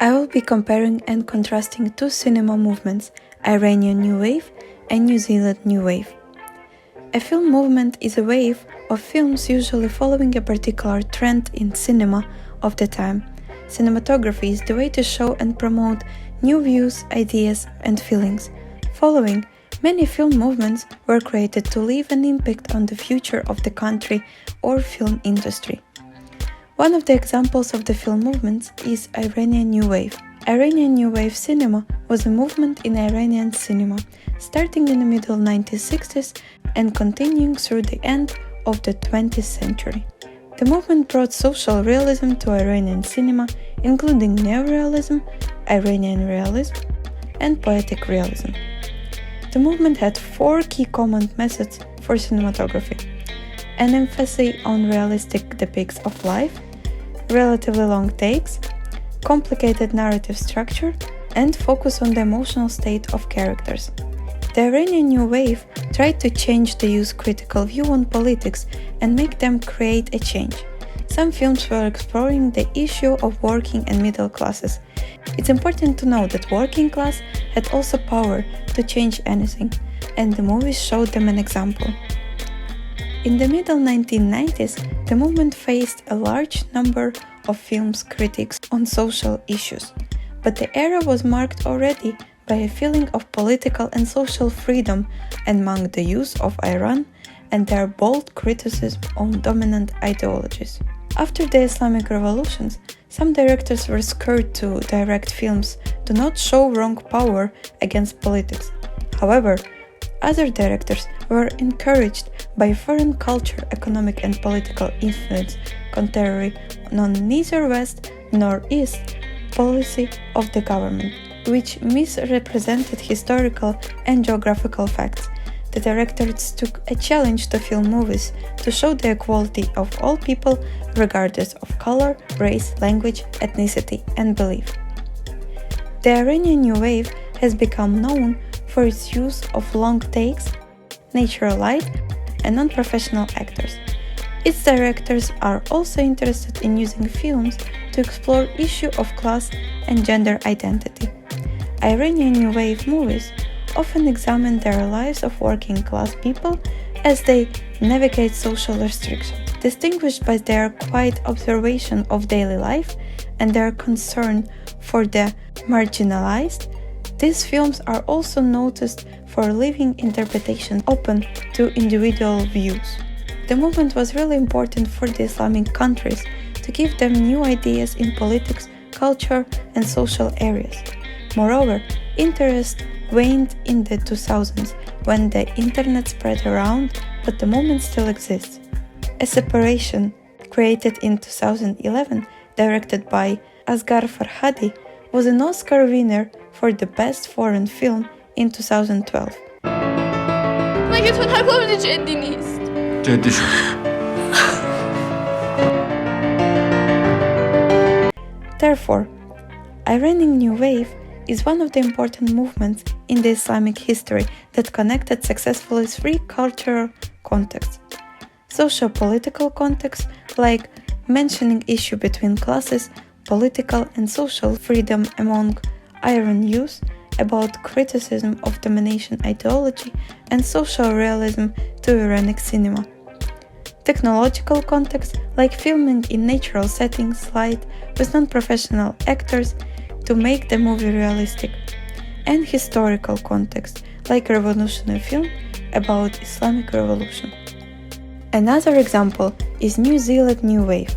I will be comparing and contrasting two cinema movements, Iranian New Wave and New Zealand New Wave. A film movement is a wave of films usually following a particular trend in cinema of the time. Cinematography is the way to show and promote new views, ideas, and feelings. Following, many film movements were created to leave an impact on the future of the country or film industry. One of the examples of the film movements is Iranian New Wave. Iranian New Wave cinema was a movement in Iranian cinema, starting in the middle 1960s and continuing through the end of the 20th century. The movement brought social realism to Iranian cinema, including neorealism, Iranian realism, and poetic realism. The movement had four key common methods for cinematography: an emphasis on realistic depictions of life, relatively long takes, complicated narrative structure, and focus on the emotional state of characters. The Iranian New Wave tried to change the youth's critical view on politics and make them create a change. Some films were exploring the issue of working and middle classes. It's important to know that working class had also power to change anything, and the movies showed them an example. In the middle 1990s, the movement faced a large number of films critics on social issues, but the era was marked already by a feeling of political and social freedom among the youth of Iran and their bold criticism on dominant ideologies. After the Islamic revolutions, some directors were scared to direct films to not show wrong power against politics. However, other directors were encouraged by foreign culture, economic and political influence contrary on neither West nor East policy of the government, which misrepresented historical and geographical facts. The directors took a challenge to film movies to show the equality of all people regardless of color, race, language, ethnicity, and belief. The Iranian New Wave has become known for its use of long takes, natural light, and non-professional actors. Its directors are also interested in using films to explore issues of class and gender identity. Iranian New Wave movies often examine their lives of working-class people as they navigate social restrictions. Distinguished by their quiet observation of daily life and their concern for the marginalized, these films are also noticed for leaving interpretation open to individual views. The movement was really important for the Islamic countries to give them new ideas in politics, culture, and social areas. Moreover, interest waned in the 2000s when the internet spread around, but the movement still exists. A Separation, created in 2011, directed by Asghar Farhadi, was an Oscar winner for the Best Foreign Film in 2012. مگه تو نگفتی جدی نیست؟ جدی شد. Therefore, Iranian New Wave is one of the important movements in the Islamic history that connected successfully three cultural contexts: socio-political context, like mentioning issue between classes, political and social freedom among Iranian youth, about criticism of domination ideology and social realism to Iranic cinema. Technological context, like filming in natural settings, light, with non-professional actors to make the movie realistic. And historical context, like revolutionary film about Islamic revolution. Another example is New Zealand New Wave,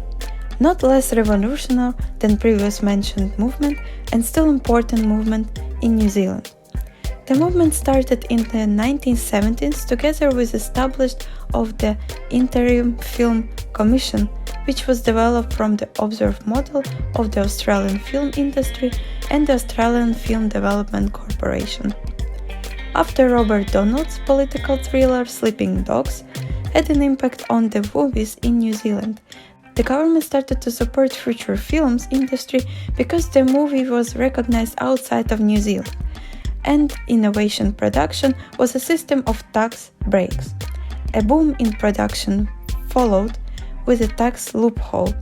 not less revolutionary than previous mentioned movement and still important movement in New Zealand. The movement started in the 1970s together with established of the Interim Film Commission, which was developed from the observed model of the Australian film industry and the Australian Film Development Corporation. After Robert Donald's political thriller Sleeping Dogs had an impact on the movies in New Zealand, the government started to support future films industry because the movie was recognized outside of New Zealand, and innovation production was a system of tax breaks. A boom in production followed with a tax loophole.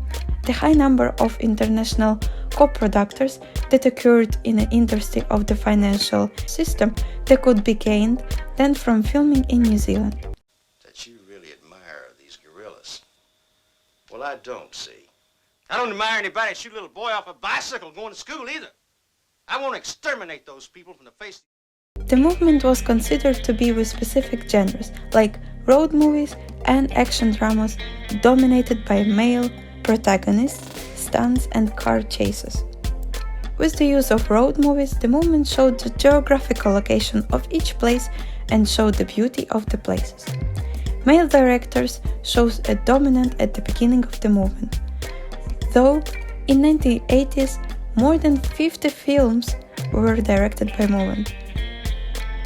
The high number of international co-productors that occurred in the industry of the financial system that could be gained then from filming in New Zealand. That you really admire these gorillas. Well, I don't, see. I don't admire anybody that shoot a little boy off a bicycle going to school either. I want to exterminate those people from the face. The movement was considered to be with specific genres, like road movies and action dramas dominated by male protagonists, stunts and car chases. With the use of road movies, the movement showed the geographical location of each place and showed the beauty of the places. Male directors shows a dominant at the beginning of the movement, though in 1980s more than 50 films were directed by movement.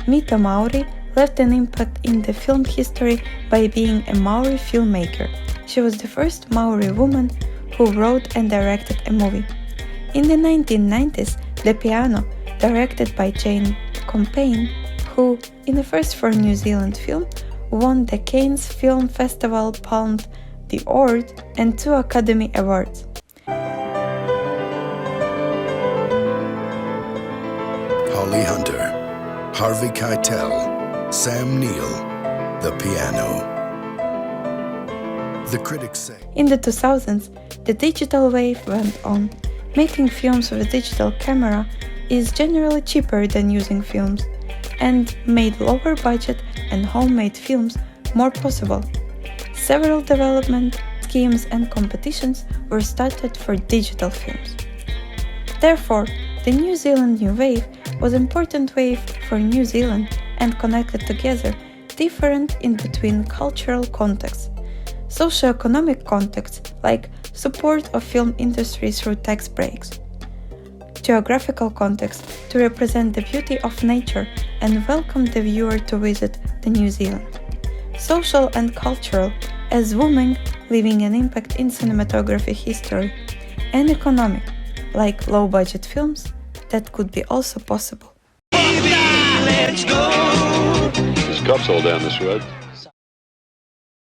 Mita Mowry left an impact in the film history by being a Maori filmmaker. She was the first Maori woman who wrote and directed a movie. In the 1990s, The Piano, directed by Jane Campion, who, in the first for New Zealand film, won the Cannes Film Festival Palme d'Or and 2 Academy Awards. Holly Hunter, Harvey Keitel, Sam Neill, The Piano. The critics say. In the 2000s, the digital wave went on. Making films with a digital camera is generally cheaper than using films, and made lower budget and homemade films more possible. Several development schemes and competitions were started for digital films. Therefore, the New Zealand New Wave was an important wave for New Zealand and connected together different in between cultural contexts, socio-economic contexts like support of film industry through tax breaks, geographical context to represent the beauty of nature and welcome the viewer to visit the New Zealand, social and cultural as women leaving an impact in cinematography history, and economic like low-budget films that could be also possible. There's cops all down this road.